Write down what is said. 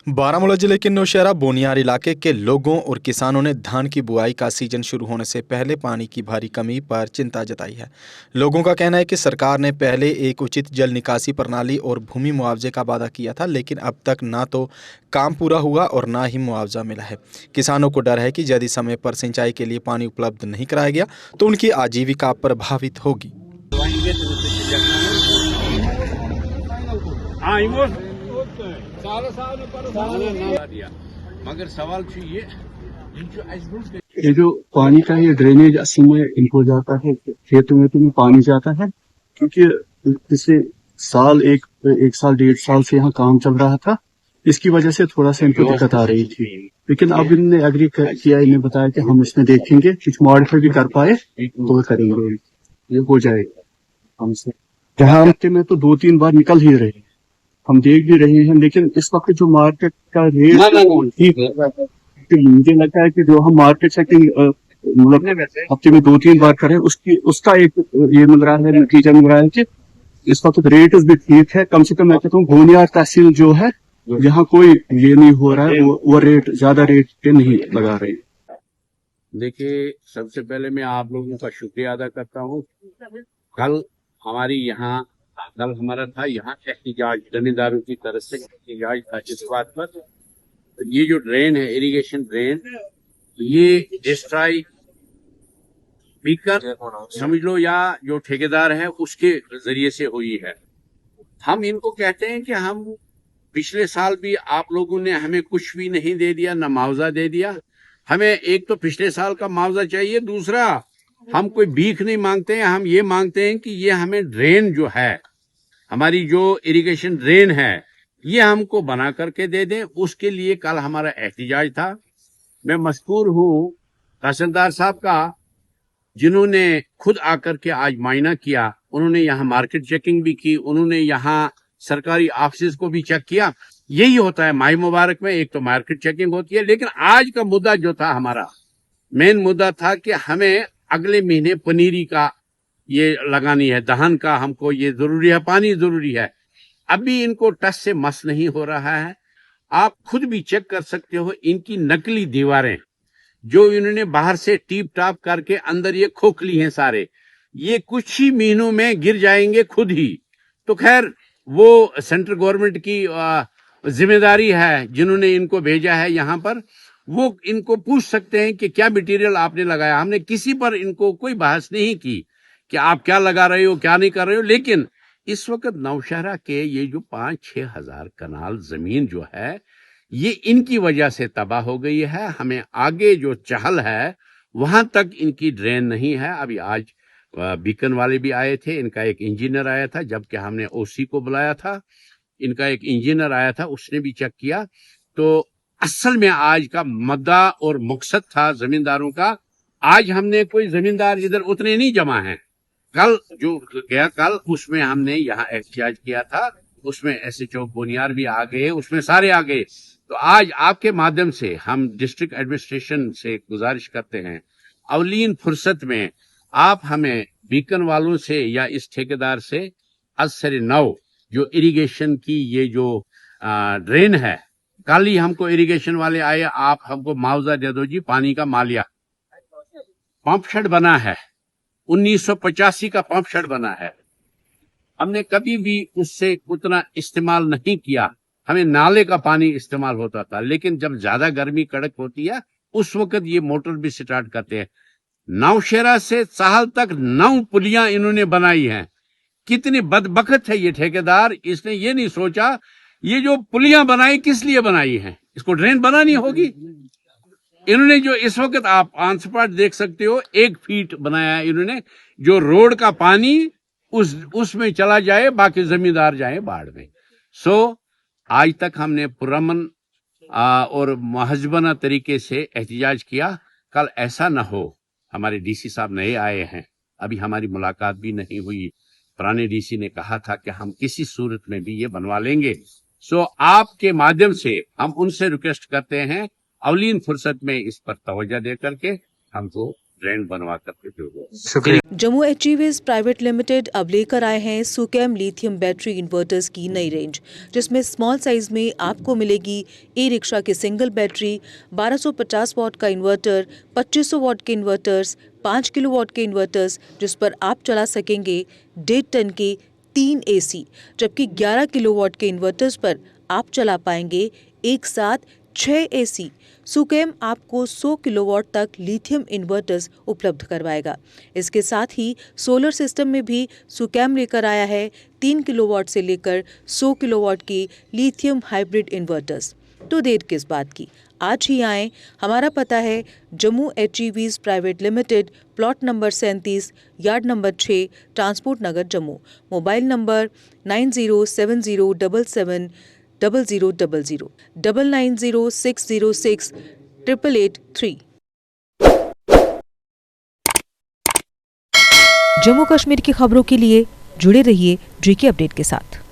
बारामूला जिले के नौशहरा बोनियार इलाके के लोगों और किसानों ने धान की बुआई का सीजन शुरू होने से पहले पानी की भारी कमी पर चिंता जताई है। लोगों का कहना है कि सरकार ने पहले एक उचित जल निकासी प्रणाली और भूमि मुआवजे का वादा किया था, लेकिन अब तक ना तो काम पूरा हुआ और ना ही मुआवजा मिला है। किसानों को डर है कि यदि समय पर सिंचाई के लिए पानी उपलब्ध नहीं कराया गया तो उनकी आजीविका प्रभावित होगी। मगर सवाल ये जो पानी का ये ड्रेनेज असल में इनको जाता है खेतों में पानी जाता है, क्योंकि पिछले साल एक साल 1.5 साल से यहाँ काम चल रहा था। इसकी वजह से थोड़ा सा इनको दिक्कत आ रही थी, लेकिन अब इन्होंने एग्री किया, इन्हें बताया कि हम इसमें देखेंगे, कुछ मॉडिफाई भी कर पाए तो करेंगे, ये हो जाएगा हमसे। जहाँ हफ्ते में तो 2-3 बार निकल ही रहे, हम देख भी रहे हैं, लेकिन इस वक्त जो मार्केट का रेट ठीक है, तो मुझे लगता है कि जो हम मार्केट सेटिंग मतलब हफ्ते में 2-3 बार करें, उसका एक ये मिल रहा है, नतीजा मिल रहा है कि इस वक्त रेट भी ठीक है। कम से कम मैं कहता हूँ बोनियार तहसील जो है, यहाँ कोई ये नहीं हो रहा है, वो रेट ज्यादा रेट पे नहीं लगा रहे। देखिए, सबसे पहले मैं आप लोगों का शुक्रिया अदा करता हूँ। कल हमारा था यहाँ एहतिजाज, जमींदारों की तरफ से एहतिजाज था इस बात पर, ये जो ड्रेन है, इरिगेशन ड्रेन, ये डिस्ट्रॉय बीकर समझ लो, या जो ठेकेदार है उसके जरिए से हुई है। हम इनको कहते हैं कि हम पिछले साल भी आप लोगों ने हमें कुछ भी नहीं दे दिया, ना मुआवजा दे दिया। हमें एक तो पिछले साल का मुआवजा चाहिए, दूसरा हम कोई भीख नहीं मांगते हैं, हम ये मांगते हैं कि ये हमें ड्रेन जो है, हमारी जो इरिगेशन ड्रेन है, ये हमको बना करके दे दें। उसके लिए कल हमारा एहतिजाज था। मैं मशकूर हूँ तहसीलदार साहब का, जिन्होंने खुद आकर के आज मायना किया। उन्होंने यहाँ मार्केट चेकिंग भी की, उन्होंने यहाँ सरकारी ऑफिस को भी चेक किया। यही होता है माही मुबारक में, एक तो मार्केट चेकिंग होती है। लेकिन आज का मुद्दा जो था, हमारा मेन मुद्दा था कि हमें अगले महीने पनीरी का ये लगानी है, दहन का हमको ये जरूरी है, पानी जरूरी है। अभी इनको टस से मस नहीं हो रहा है। आप खुद भी चेक कर सकते हो, इनकी नकली दीवारें जो इन्होंने बाहर से टीप टाप करके अंदर ये खोखली हैं सारे, ये कुछ ही महीनों में गिर जाएंगे खुद ही। तो खैर, वो सेंट्रल गवर्नमेंट की जिम्मेदारी है, जिन्होंने इनको भेजा है यहाँ पर, वो इनको पूछ सकते हैं कि क्या मटेरियल आपने लगाया। हमने किसी पर इनको कोई बहस नहीं की कि आप क्या लगा रहे हो, क्या नहीं कर रहे हो। लेकिन इस वक्त नौशहरा के ये जो 5-6 हजार कनाल जमीन जो है, ये इनकी वजह से तबाह हो गई है। हमें आगे जो चहल है वहां तक इनकी ड्रेन नहीं है। अभी आज बीकन वाले भी आए थे, इनका एक इंजीनियर आया था, जबकि हमने ओसी को बुलाया था। इनका एक इंजीनियर आया था, उसने भी चेक किया। तो असल में आज का मुद्दा और मकसद था जमींदारों का। आज हमने कोई जमींदार इधर उतने नहीं जमा है। कल जो गया, कल उसमें हमने यहाँ एहतिजाज किया था, उसमें SHO बोनियार भी आ गए, उसमें सारे आ गए। तो आज आपके माध्यम से हम डिस्ट्रिक्ट एडमिनिस्ट्रेशन से गुजारिश करते हैं, अवलीन फुर्सत में आप हमें बीकन वालों से या इस ठेकेदार से असर नौ जो इरिगेशन की ये जो ड्रेन है, कल ही हमको इरिगेशन वाले आए, आप हमको मुआवजा दे दो जी, पानी का मालिया। पंप शेड बना है, 1985 का पंप शेड बना है, हमने कभी भी उससे उतना इस्तेमाल नहीं किया। हमें नाले का पानी इस्तेमाल होता था, लेकिन जब ज्यादा गर्मी कड़क होती है उस वक्त ये मोटर भी स्टार्ट करते हैं। नौशहरा से साहल तक 9 पुलियां इन्होंने बनाई हैं। कितनी बदबख्त है ये ठेकेदार, इसने ये नहीं सोचा ये जो पुलियां बनाई किस लिए बनाई हैं, इसको ड्रेन बनानी होगी। इन्होंने जो इस वक्त आप ऑन स्पॉट देख सकते हो, 1 फीट बनाया है इन्होंने, जो रोड का पानी उसमें चला जाए, बाकी जमींदार जाए बाढ़ में। आज तक हमने पुरअमन और महजबना तरीके से एहतिजाज किया। कल ऐसा न हो, हमारे डीसी साहब नए आए हैं, अभी हमारी मुलाकात भी नहीं हुई। पुराने डीसी ने कहा था कि हम किसी सूरत में भी ये बनवा लेंगे। आपके माध्यम से हम उनसे रिक्वेस्ट करते हैं, अवलीन फुर्सत में इस पर तवज्जो दे करके हमको ड्रेन बनवा करके दे। शुक्रिया। जम्मू एचईवीज प्राइवेट लिमिटेड अब लेकर आए हैं सुकेम लिथियम बैटरी इन्वर्टर्स की नई रेंज, जिसमें स्मॉल साइज में आपको मिलेगी ई रिक्शा की सिंगल बैटरी, 1250 वॉट का इन्वर्टर, 2500 वॉट के इन्वर्टर्स, 5 किलोवाट के इन्वर्टर्स, जिस पर आप चला सकेंगे 1.5 टन के 3 एसी, जबकि 11 किलोवाट के इन्वर्टर्स पर आप चला पाएंगे एक साथ 6 एसी। सुकेम आपको 100 किलोवाट तक लिथियम इन्वर्टर्स उपलब्ध करवाएगा। इसके साथ ही सोलर सिस्टम में भी सुकेम लेकर आया है 3 किलोवाट से लेकर 100 किलोवाट की लिथियम हाइब्रिड इन्वर्टर्स। तो देर किस बात की, आज ही आएं। हमारा पता है Jammu HEVs private limited, plot number 37, yard number 6, transport Nagar Jammu. Mobile number 9070770000, 9906068883। Jammu Kashmir की खबरों के लिए जुड़े रहिए जीके अपडेट के साथ।